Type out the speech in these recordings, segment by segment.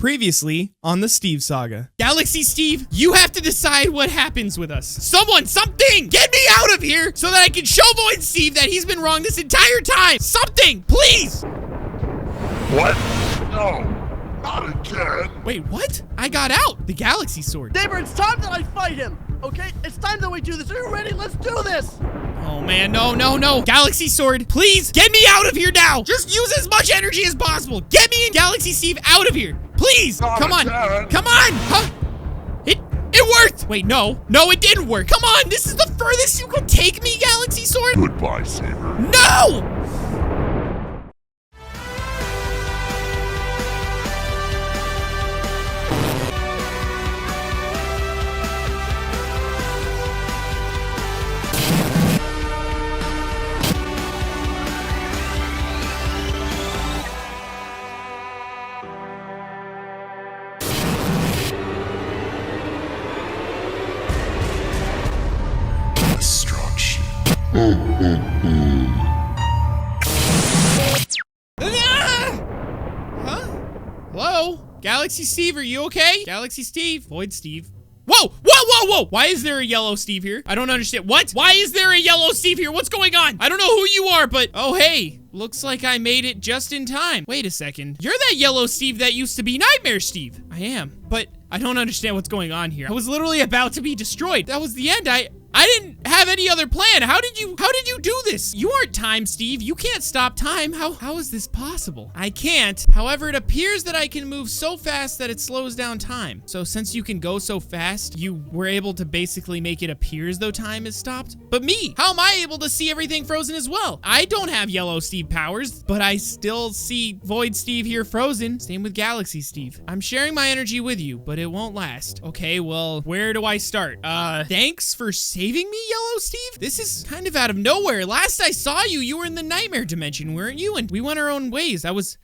Previously on the Steve Saga. Galaxy Steve, you have to decide what happens with us. Someone, something, get me out of here so that I can show Void Steve that he's been wrong this entire time. Something, please. What? No, not again. Wait, what? I got out. The Galaxy Sword. Sabre, it's time that I fight him, okay? It's time that we do this. Are you ready? Let's do this. Oh man, no. Galaxy Sword, please get me out of here now. Just use as much energy as possible. Get me and Galaxy Steve out of here. Please, come on. Huh? It worked. Wait, no, it didn't work. Come on, this is the furthest you could take me, Galaxy Sword. Goodbye, Sabre. No! Huh? Hello? Galaxy Steve, are you okay? Galaxy Steve? Void Steve? Whoa! Why is there a yellow Steve here? I don't understand. What? Why is there a yellow Steve here? What's going on? I don't know who you are, but oh, hey. Looks like I made it just in time. Wait a second. You're that yellow Steve that used to be Nightmare Steve. I am, but I don't understand what's going on here. I was literally about to be destroyed. That was the end. I didn't have any other plan. How did you do this? You aren't time, Steve. You can't stop time. How is this possible? I can't. However, it appears that I can move so fast that it slows down time. So since you can go so fast, you were able to basically make it appear as though time is stopped. But me, how am I able to see everything frozen as well? I don't have yellow Steve powers, but I still see Void Steve here frozen. Same with Galaxy Steve. I'm sharing my energy with you, but it won't last. Okay, well, where do I start? Thanks for saving me, Yellow Steve? This is kind of out of nowhere. Last I saw you, you were in the nightmare dimension, weren't you? And we went our own ways. I was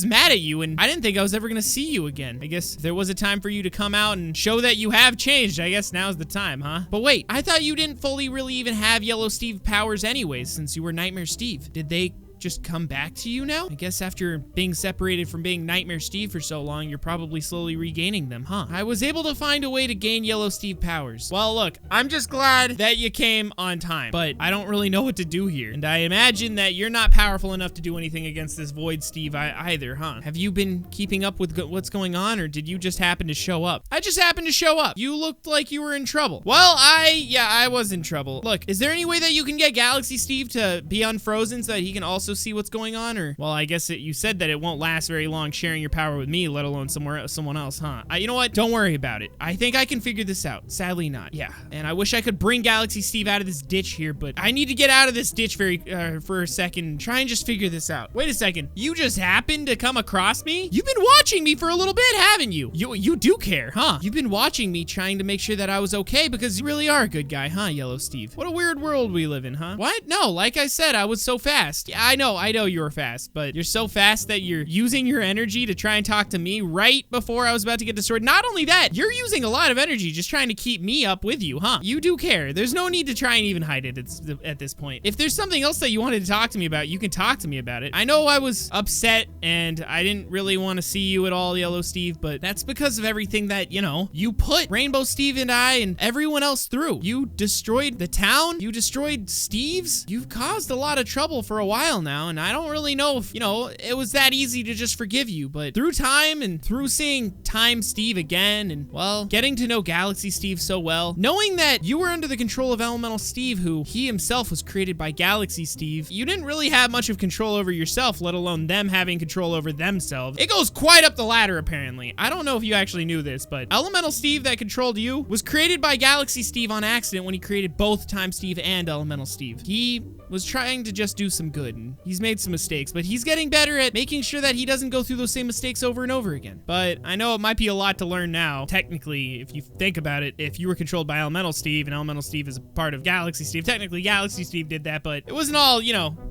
mad at you, and I didn't think I was ever gonna see you again. I guess if there was a time for you to come out and show that you have changed, I guess now's the time, huh? But wait, I thought you didn't fully really even have Yellow Steve powers anyways, since you were Nightmare Steve. Did they just come back to you now? I guess after being separated from being Nightmare Steve for so long, you're probably slowly regaining them, huh? I was able to find a way to gain Yellow Steve powers. Well, look, I'm just glad that you came on time, but I don't really know what to do here. And I imagine that you're not powerful enough to do anything against this Void Steve either, huh? Have you been keeping up with what's going on, or did you just happen to show up? I just happened to show up. You looked like you were in trouble. Well, I was in trouble. Look, is there any way that you can get Galaxy Steve to be unfrozen so that he can also see what's going on? Or, well, I guess you said that it won't last very long sharing your power with me, let alone someone else, huh? You know what? Don't worry about it. I think I can figure this out. Sadly not. Yeah. And I wish I could bring Galaxy Steve out of this ditch here, but I need to get out of this ditch for a second. Try and just figure this out. Wait a second. You just happened to come across me? You've been watching me for a little bit, haven't you? You do care, huh? You've been watching me trying to make sure that I was okay because you really are a good guy, huh, Yellow Steve? What a weird world we live in, huh? What? No, like I said, I was so fast. Yeah, I know you were fast, but you're so fast that you're using your energy to try and talk to me right before I was about to get destroyed. Not only that, you're using a lot of energy just trying to keep me up with you, huh? You do care. There's no need to try and even hide it at this point. If there's something else that you wanted to talk to me about, you can talk to me about it. I know I was upset and I didn't really want to see you at all, Yellow Steve, but that's because of everything that, you put Rainbow Steve and I and everyone else through. You destroyed the town. You destroyed Steve's. You've caused a lot of trouble for a while now, and I don't really know if, it was that easy to just forgive you, but through time and through seeing Time Steve again and, well, getting to know Galaxy Steve so well, knowing that you were under the control of Elemental Steve, who he himself was created by Galaxy Steve, you didn't really have much of control over yourself, let alone them having control over themselves. It goes quite up the ladder, apparently. I don't know if you actually knew this, but Elemental Steve that controlled you was created by Galaxy Steve on accident when he created both Time Steve and Elemental Steve. He was trying to just do some good, and he's made some mistakes, but he's getting better at making sure that he doesn't go through those same mistakes over and over again. But I know it might be a lot to learn now. Technically, if you think about it, if you were controlled by Elemental Steve and Elemental Steve is a part of Galaxy Steve, technically Galaxy Steve did that, but it wasn't all,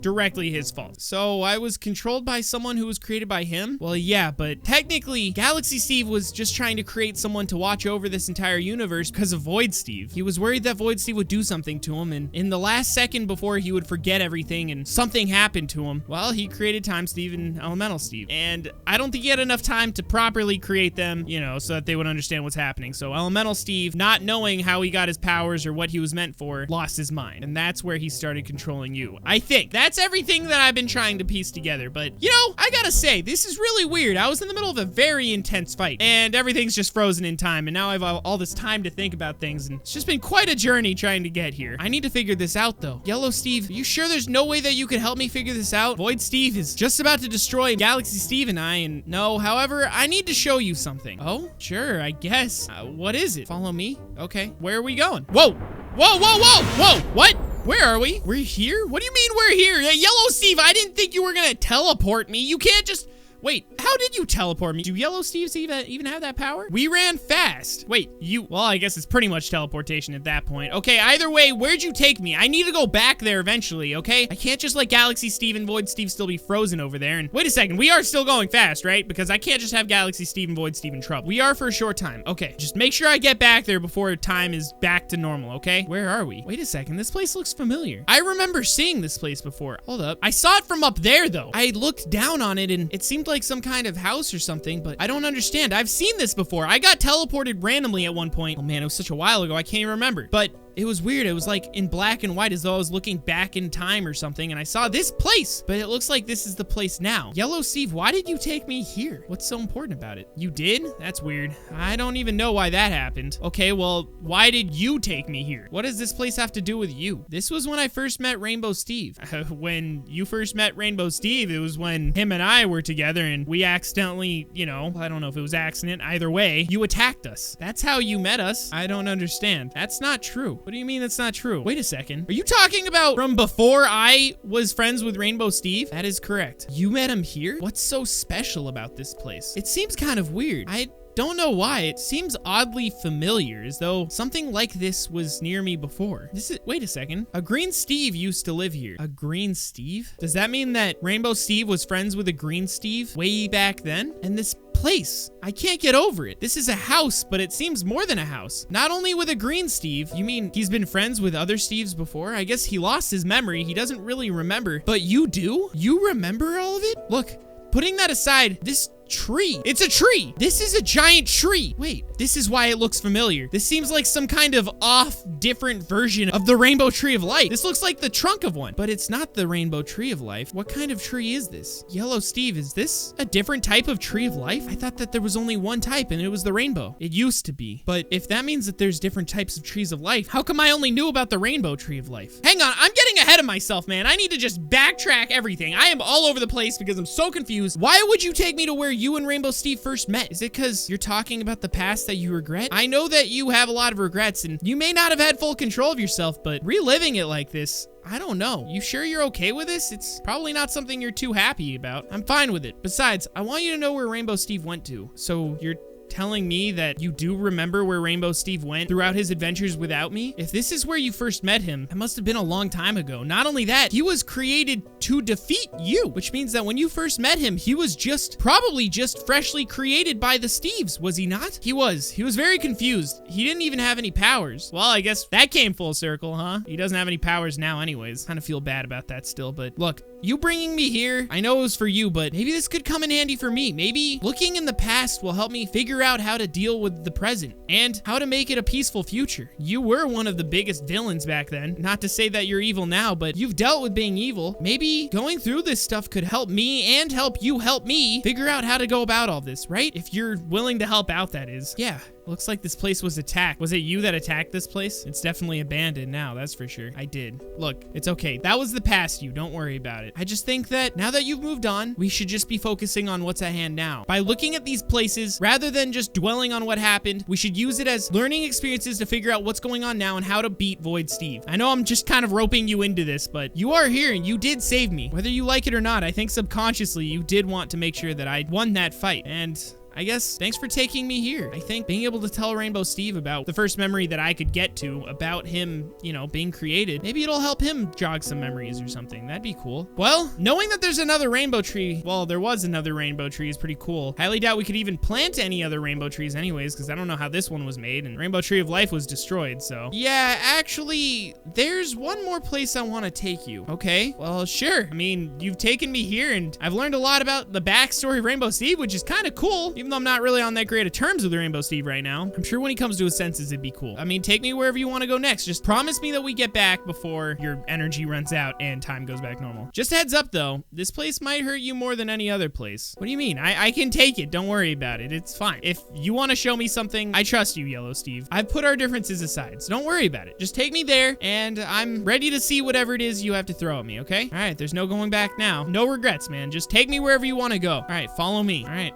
directly his fault. So I was controlled by someone who was created by him? Well, yeah, but technically Galaxy Steve was just trying to create someone to watch over this entire universe because of Void Steve. He was worried that Void Steve would do something to him, and in the last second before he would forget everything and something happened happened to him? Well, he created Time Steve and Elemental Steve. And I don't think he had enough time to properly create them, you know, so that they would understand what's happening. So Elemental Steve, not knowing how he got his powers or what he was meant for, lost his mind. And that's where he started controlling you. I think. That's everything that I've been trying to piece together. But, you know, I gotta say, this is really weird. I was in the middle of a very intense fight, and everything's just frozen in time, and now I have all this time to think about things, and it's just been quite a journey trying to get here. I need to figure this out, though. Yellow Steve, are you sure there's no way that you could help me figure this out? Void Steve is just about to destroy Galaxy Steve and I, and no, however, I need to show you something. Oh, sure, I guess. What is it? Follow me? Okay, where are we going? Whoa! Whoa, whoa, whoa, whoa! What? Where are we? We're here? What do you mean we're here? Yellow Steve, I didn't think you were gonna teleport me. You can't just... Wait, how did you teleport me? Do Yellow Steves even have that power? We ran fast. Wait, well, I guess it's pretty much teleportation at that point. Okay, either way, where'd you take me? I need to go back there eventually, okay? I can't just let Galaxy Steve and Void Steve still be frozen over there. And wait a second, we are still going fast, right? Because I can't just have Galaxy Steve and Void Steve in trouble. We are for a short time. Okay, just make sure I get back there before time is back to normal, okay? Where are we? Wait a second, this place looks familiar. I remember seeing this place before. Hold up. I saw it from up there, though. I looked down on it, and it seemed like some kind of house or something, but I don't understand. I've seen this before. I got teleported randomly at one point. Oh man, it was such a while ago, I can't even remember. But it was weird. It was like in black and white as though I was looking back in time or something, and I saw this place, but it looks like this is the place now. Yellow Steve, why did you take me here? What's so important about it? You did? That's weird. I don't even know why that happened. Okay, well, why did you take me here? What does this place have to do with you? This was when I first met Rainbow Steve. When you first met Rainbow Steve, it was when him and I were together, and we accidentally, you know, I don't know if it was accident, either way, you attacked us. That's how you met us. I don't understand. That's not true. What do you mean that's not true? Wait a second. Are you talking about from before I was friends with Rainbow Steve? That is correct. You met him here? What's so special about this place? It seems kind of weird. I don't know why. It seems oddly familiar, as though something like this was near me before. Wait a second. A green Steve used to live here. A green Steve? Does that mean that Rainbow Steve was friends with a green Steve way back then? And this place, I can't get over it. This is a house, but it seems more than a house. Not only with a green Steve, you mean he's been friends with other Steves before? I guess he lost his memory. He doesn't really remember, but you do? You remember all of it? Look, putting that aside, this tree. It's a tree. This is a giant tree. Wait, this is why it looks familiar. This seems like some kind of off, different version of the Rainbow Tree of Life. This looks like the trunk of one, but it's not the Rainbow Tree of Life. What kind of tree is this? Yellow Steve, is this a different type of Tree of Life? I thought that there was only one type, and it was the rainbow. It used to be. But if that means that there's different types of trees of life, how come I only knew about the Rainbow Tree of Life? Hang on, I'm getting ahead of myself, man. I need to just backtrack everything. I am all over the place because I'm so confused. Why would you take me to where you and Rainbow Steve first met? Is it because you're talking about the past that you regret? I know that you have a lot of regrets, and you may not have had full control of yourself, but reliving it like this, I don't know. You sure you're okay with this? It's probably not something you're too happy about. I'm fine with it. Besides, I want you to know where Rainbow Steve went to. So you're telling me that you do remember where Rainbow Steve went throughout his adventures without me? If this is where you first met him, that must have been a long time ago. Not only that, he was created to defeat you, which means that when you first met him, he was probably just freshly created by the Steves, was he not? He was very confused. He didn't even have any powers. Well, I guess that came full circle, huh? He doesn't have any powers now anyways. Kind of feel bad about that still, but look, you bringing me here, I know it was for you, but maybe this could come in handy for me. Maybe looking in the past will help me figure out how to deal with the present and how to make it a peaceful future. You were one of the biggest villains back then. Not to say that you're evil now, but you've dealt with being evil. Maybe going through this stuff could help me and help you help me figure out how to go about all this, right? If you're willing to help out, that is. Yeah. Looks like this place was attacked. Was it you that attacked this place? It's definitely abandoned now, that's for sure. I did. Look, it's okay. That was the past you. Don't worry about it. I just think that now that you've moved on, we should just be focusing on what's at hand now. By looking at these places, rather than just dwelling on what happened, we should use it as learning experiences to figure out what's going on now and how to beat Void Steve. I know I'm just kind of roping you into this, but you are here and you did save me. Whether you like it or not, I think subconsciously you did want to make sure that I won that fight. And I guess thanks for taking me here. I think being able to tell Rainbow Steve about the first memory that I could get to about him, you know, being created, maybe it'll help him jog some memories or something. That'd be cool. Well, knowing that there's another rainbow tree, well, there was another rainbow tree is pretty cool. Highly doubt we could even plant any other rainbow trees anyways, because I don't know how this one was made, and Rainbow Tree of Life was destroyed, so. Yeah, actually, there's one more place I want to take you. Okay, well, sure. I mean, you've taken me here, and I've learned a lot about the backstory of Rainbow Steve, which is kind of cool, even though I'm not really on that great of terms with Rainbow Steve right now. I'm sure when he comes to his senses, it'd be cool. I mean, take me wherever you want to go next. Just promise me that we get back before your energy runs out and time goes back normal. Just a heads up, though, this place might hurt you more than any other place. What do you mean? I can take it. Don't worry about it. It's fine. If you want to show me something, I trust you, Yellow Steve. I've put our differences aside, so don't worry about it. Just take me there, and I'm ready to see whatever it is you have to throw at me, okay? All right, there's no going back now. No regrets, man. Just take me wherever you want to go. All right, follow me. All right.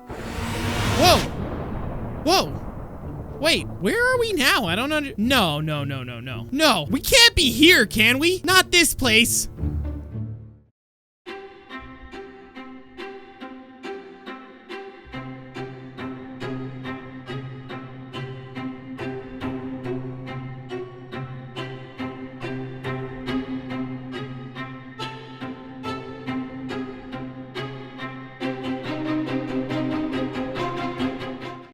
Whoa! Whoa! Wait, where are we now? I don't know. No, we can't be here, can we? Not this place.